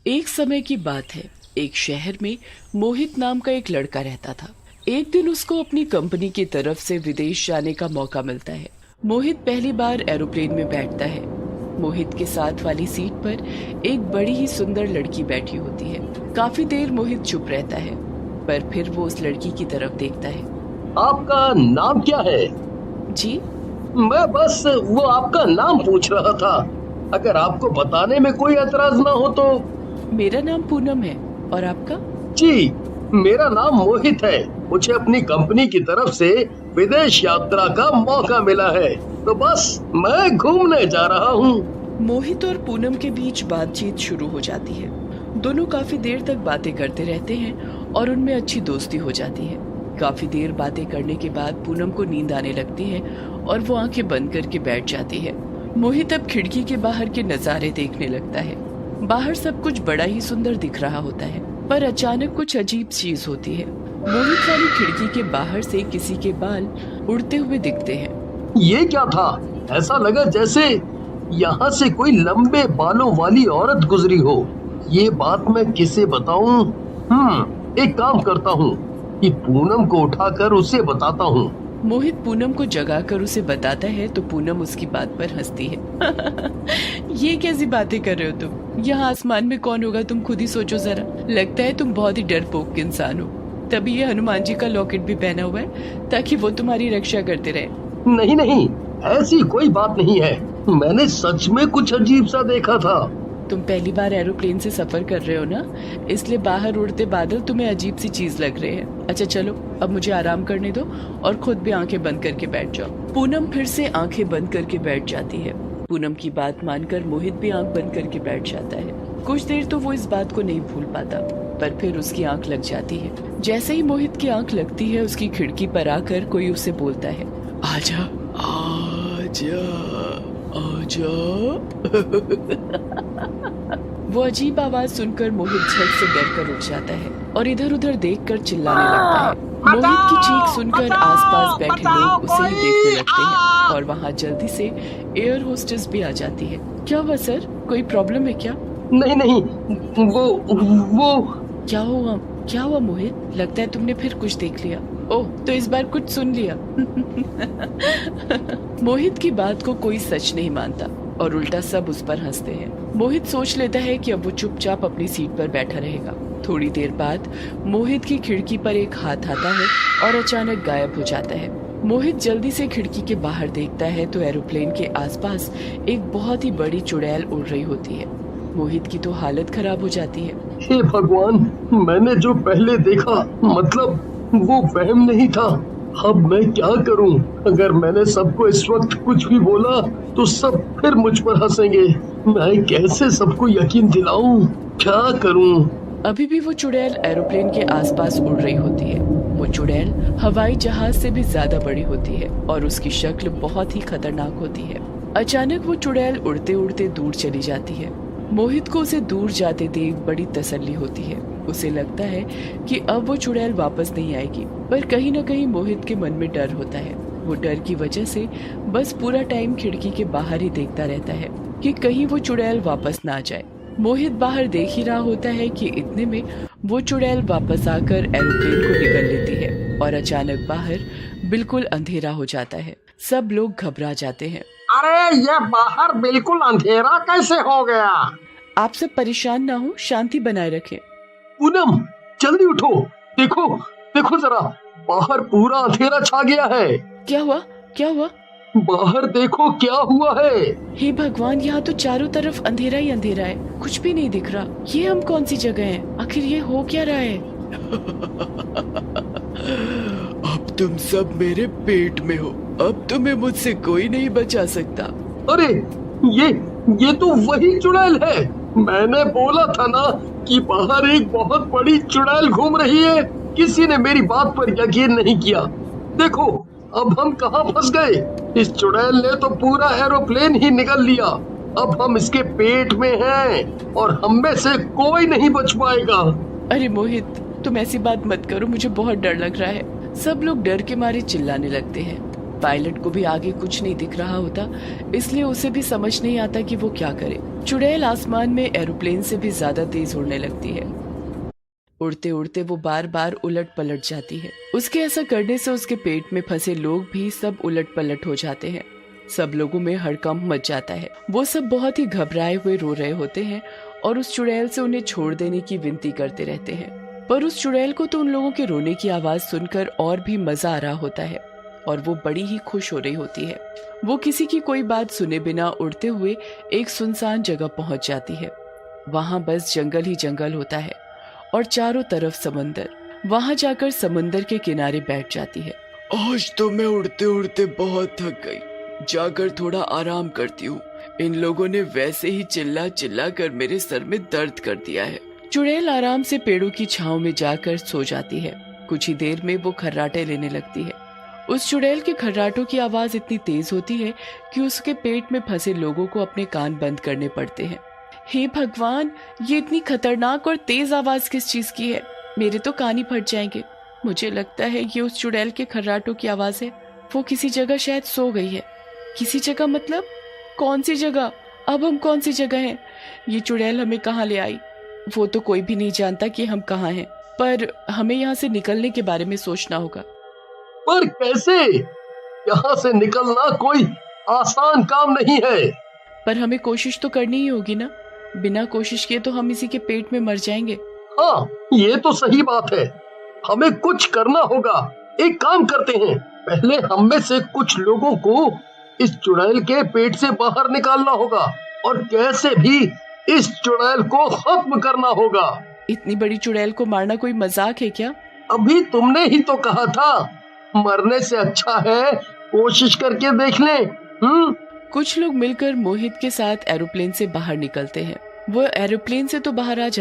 एक समय की बात है। एक शहर में मोहित नाम का एक लड़का रहता था। एक दिन उसको अपनी कंपनी की तरफ से विदेश जाने का मौका मिलता है। मोहित पहली बार एरोप्लेन में बैठता है। मोहित के साथ वाली सीट पर एक बड़ी ही सुंदर लड़की बैठी होती है। काफी देर मोहित चुप रहता है, पर फिर वो उस लड़की की तरफ देखता है। आपका नाम क्या है? जी? मैं बस वो आपका नाम पूछ रहा था। अगर आपको बताने में कोई एतराज ना हो तो। मेरा नाम पूनम है, और आपका? जी, मेरा नाम मोहित है। मुझे अपनी कंपनी की तरफ से विदेश यात्रा का मौका मिला है, तो बस मैं घूमने जा रहा हूँ। मोहित और पूनम के बीच बातचीत शुरू हो जाती है। दोनों काफी देर तक बातें करते रहते हैं और उनमें अच्छी दोस्ती हो जाती है। काफी देर बातें करने के बाद पूनम को नींद आने लगती है और वो आंखें बंद करके बैठ जाती है। मोहित अब खिड़की के बाहर के नजारे देखने लगता है। बाहर सब कुछ बड़ा ही सुंदर दिख रहा होता है, पर अचानक कुछ अजीब चीज होती है। मोहित वाली खिड़की के बाहर से किसी के बाल उड़ते हुए दिखते हैं। ये क्या था? ऐसा लगा जैसे यहाँ से कोई लंबे बालों वाली औरत गुजरी हो। ये बात मैं किसे बताऊं? एक काम करता हूँ कि पूनम को उठाकर उसे बताता हूँ। मोहित पूनम को जगाकर उसे बताता है तो पूनम उसकी बात पर हंसती है। ये कैसी बातें कर रहे हो तुम? यहाँ आसमान में कौन होगा, तुम खुद ही सोचो जरा। लगता है तुम बहुत ही डरपोक इंसान हो, तभी ये हनुमान जी का लॉकेट भी पहना हुआ है ताकि वो तुम्हारी रक्षा करते रहे। नहीं नहीं, ऐसी कोई बात नहीं है। मैंने सच में कुछ अजीब सा देखा था। तुम पहली बार एरोप्लेन से सफर कर रहे हो ना, इसलिए बाहर उड़ते बादल तुम्हें अजीब सी चीज लग रहे हैं। अच्छा चलो, अब मुझे आराम करने दो और खुद भी आंखें बंद करके बैठ जाओ। पूनम फिर से आंखें बंद करके बैठ जाती है। पूनम की बात मानकर मोहित भी आंख बंद करके बैठ जाता है। कुछ देर तो वो इस बात को नहीं भूल पाता, पर फिर उसकी आंख लग जाती है। जैसे ही मोहित की आंख लगती है, उसकी खिड़की पर आकर कोई उसे बोलता है, आजा आजा आजा। वो अजीब आवाज सुनकर मोहित झट से डर कर उठ जाता है और इधर उधर देखकर चिल्लाने लगता है। मोहित की चीख सुनकर आसपास बैठे लोग उसे ही देखने लगते हैं और वहाँ जल्दी से एयर होस्टेस भी आ जाती है। क्या हुआ सर, कोई प्रॉब्लम है क्या? नहीं नहीं, वो क्या हुआ मोहित? लगता है तुमने फिर कुछ देख लिया। ओह, तो इस बार कुछ सुन लिया। मोहित की बात को कोई सच नहीं मानता और उल्टा सब उस पर हंसते हैं। मोहित सोच लेता है कि अब वो चुपचाप अपनी सीट पर बैठा रहेगा। थोड़ी देर बाद मोहित की खिड़की पर एक हाथ आता है और अचानक गायब हो जाता है। मोहित जल्दी से खिड़की के बाहर देखता है तो एरोप्लेन के आसपास एक बहुत ही बड़ी चुड़ैल उड़ रही होती है। मोहित की तो हालत खराब हो जाती है। हे भगवान, मैंने जो पहले देखा, मतलब वो वहम नहीं था। अब मैं क्या करूं? अगर मैंने सबको इस वक्त कुछ भी बोला तो सब फिर मुझ पर हंसेंगे। मैं कैसे सबको यकीन दिलाऊं? क्या करूं? अभी भी वो चुड़ैल एरोप्लेन के आसपास उड़ रही होती है। वो चुड़ैल हवाई जहाज से भी ज्यादा बड़ी होती है और उसकी शक्ल बहुत ही खतरनाक होती है। अचानक वो चुड़ैल उड़ते उड़ते दूर चली जाती है। मोहित को उसे दूर जाते देख बड़ी तसल्ली होती है। उसे लगता है कि अब वो चुड़ैल वापस नहीं आएगी, पर कहीं न कहीं मोहित के मन में डर होता है। वो डर की वजह से बस पूरा टाइम खिड़की के बाहर ही देखता रहता है कि कहीं वो चुड़ैल वापस ना आ जाए। मोहित बाहर देख ही रहा होता है कि इतने में वो चुड़ैल वापस आकर एरोप्लेन को निगल लेती है और अचानक बाहर बिल्कुल अंधेरा हो जाता है। सब लोग घबरा जाते हैं। अरे, ये बाहर बिल्कुल अंधेरा कैसे हो गया? आप सब परेशान ना हो, शांति बनाए रखें। पूनम, जल्दी उठो। देखो देखो जरा, बाहर पूरा अंधेरा छा गया है। क्या हुआ? क्या हुआ? बाहर देखो क्या हुआ है। हे भगवान, यहाँ तो चारों तरफ अंधेरा ही अंधेरा है, कुछ भी नहीं दिख रहा। ये हम कौन सी जगह है? आखिर ये हो क्या रहा है? अब तुम सब मेरे पेट में हो। अब तुम्हें मुझसे कोई नहीं बचा सकता। अरे, ये तो वही चुड़ैल है। मैंने बोला था ना कि बाहर एक बहुत बड़ी चुड़ैल घूम रही है। किसी ने मेरी बात पर यकीन नहीं किया। देखो, अब हम कहाँ फंस गए। इस चुड़ैल ने तो पूरा एरोप्लेन ही निगल लिया। अब हम इसके पेट में हैं और हम में से कोई नहीं बच पाएगा। अरे मोहित, तुम ऐसी बात मत करो, मुझे बहुत डर लग रहा है। सब लोग डर के मारे चिल्लाने लगते हैं। पायलट को भी आगे कुछ नहीं दिख रहा होता, इसलिए उसे भी समझ नहीं आता कि वो क्या करे। चुड़ैल आसमान में एरोप्लेन से भी ज्यादा तेज उड़ने लगती है। उड़ते उड़ते वो बार बार उलट पलट जाती है। उसके ऐसा करने से उसके पेट में फंसे लोग भी सब उलट पलट हो जाते हैं। सब लोगों में हड़कंप मच जाता है। वो सब बहुत ही घबराए हुए रो रहे होते हैं और उस चुड़ैल से उन्हें छोड़ देने की विनती करते रहते हैं। पर उस चुड़ैल को तो उन लोगों के रोने की आवाज सुनकर और भी मजा आ रहा होता है और वो बड़ी ही खुश हो रही होती है। वो किसी की कोई बात सुने बिना उड़ते हुए एक सुनसान जगह पहुंच जाती है। वहां बस जंगल ही जंगल होता है और चारों तरफ समंदर। वहां जाकर समंदर के किनारे बैठ जाती है। आज तो मैं उड़ते उड़ते बहुत थक गई, जाकर थोड़ा आराम करती हूँ। इन लोगों ने वैसे ही चिल्ला चिल्ला कर मेरे सर में दर्द कर दिया है। चुड़ैल आराम से पेड़ों की छांव में जाकर सो जाती है। कुछ ही देर में वो खर्राटे लेने लगती है। उस चुड़ैल के खर्राटों की आवाज इतनी तेज होती है कि उसके पेट में फंसे लोगों को अपने कान बंद करने पड़ते हैं। हे भगवान, ये इतनी खतरनाक और तेज आवाज किस चीज की है? मेरे तो कान ही फट जाएंगे। मुझे लगता है ये उस चुड़ैल के खर्राटों की आवाज है। वो किसी जगह शायद सो गई है। किसी जगह मतलब कौन सी जगह? अब हम कौन सी जगह हैं? ये चुड़ैल हमें कहाँ ले आई? वो तो कोई भी नहीं जानता कि हम कहाँ हैं, पर हमें यहाँ से निकलने के बारे में सोचना होगा। पर कैसे? यहाँ से निकलना कोई आसान काम नहीं है। पर हमें कोशिश तो करनी ही होगी ना। बिना कोशिश किए तो हम इसी के पेट में मर जाएंगे। हाँ, ये तो सही बात है। हमें कुछ करना होगा। एक काम करते हैं, पहले हम में से कुछ लोगों को इस चुड़ैल के पेट से बाहर निकालना होगा और कैसे भी इस चुड़ैल को खत्म करना होगा। इतनी बड़ी चुड़ैल को मारना कोई मजाक है क्या? अभी तुमने ही तो कहा था, मरने से अच्छा है कोशिश करके देख लें। कुछ लोग मिलकर मोहित के साथ एरोप्लेन से बाहर निकलते हैं। वो एरोप्लेन से तो बाहर आ जाते